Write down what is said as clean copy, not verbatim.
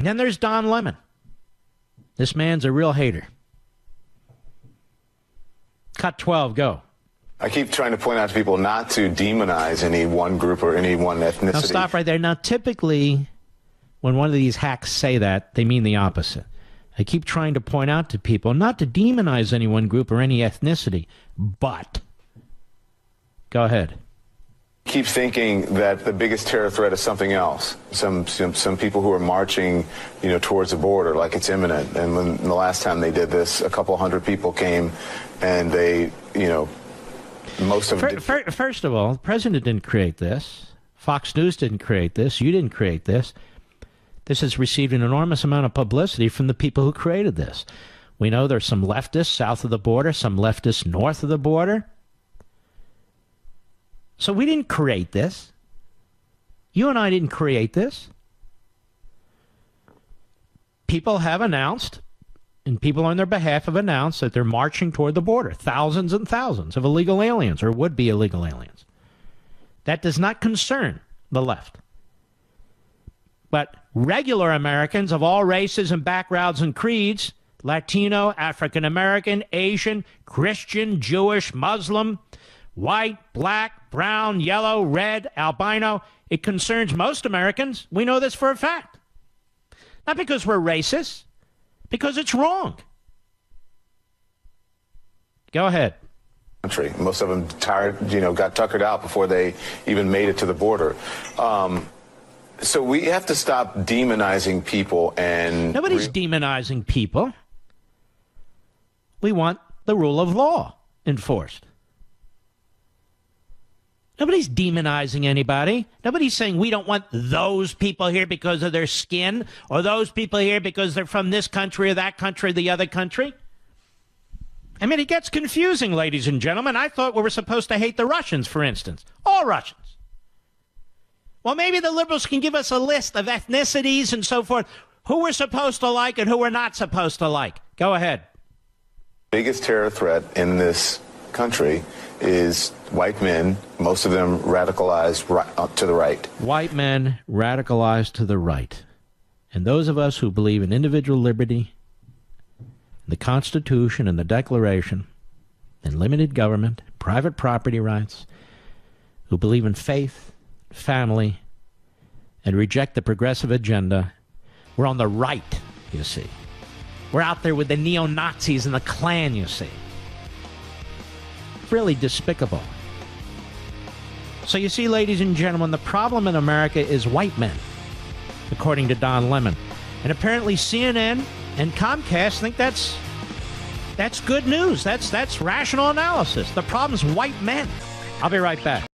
And then there's Don Lemon. This man's a real hater. Cut 12, go. I keep trying to point out to people not to demonize any one group or any one ethnicity. Now stop right there. Now, typically, when one of these hacks say that, they mean the opposite. I keep trying to point out to people not to demonize any one group or any ethnicity, but... Go ahead. Keep thinking that the biggest terror threat is something else. Some people who are marching, towards the border like it's imminent. And when the last time they did this, a couple hundred people came, and they, most of them. First of all, the president didn't create this. Fox News didn't create this. You didn't create this. This has received an enormous amount of publicity from the people who created this. We know there's some leftists south of the border, some leftists north of the border. So we didn't create this. You and I didn't create this. People have announced, and people on their behalf have announced that they're marching toward the border. Thousands and thousands of illegal aliens, or would-be illegal aliens. That does not concern the left. But regular Americans of all races and backgrounds and creeds, Latino, African American, Asian, Christian, Jewish, Muslim, white, black, brown, yellow, red, albino, it concerns most Americans. We know this for a fact. Not because we're racist, because it's wrong. Go ahead. Country. Most of them got tuckered out before they even made it to the border. So we have to stop demonizing people and... Nobody's demonizing people. We want the rule of law enforced. Nobody's demonizing anybody. Nobody's saying we don't want those people here because of their skin, or those people here because they're from this country or that country or the other country. I mean, it gets confusing, ladies and gentlemen. I thought we were supposed to hate the Russians, for instance. All Russians. Well, maybe the liberals can give us a list of ethnicities and so forth, who we're supposed to like and who we're not supposed to like. Go ahead. Biggest terror threat in this country is white men, most of them radicalized to the right. White men radicalized to the right. And those of us who believe in individual liberty, the Constitution and the Declaration, and limited government, private property rights, who believe in faith, family, and reject the progressive agenda, we're on the right, you see. We're out there with the neo-Nazis and the Klan, you see. Really despicable. So you see, ladies and gentlemen, the problem in America is white men, according to Don Lemon. And apparently CNN and Comcast think that's good news. That's rational analysis. The problem's white men. I'll be right back.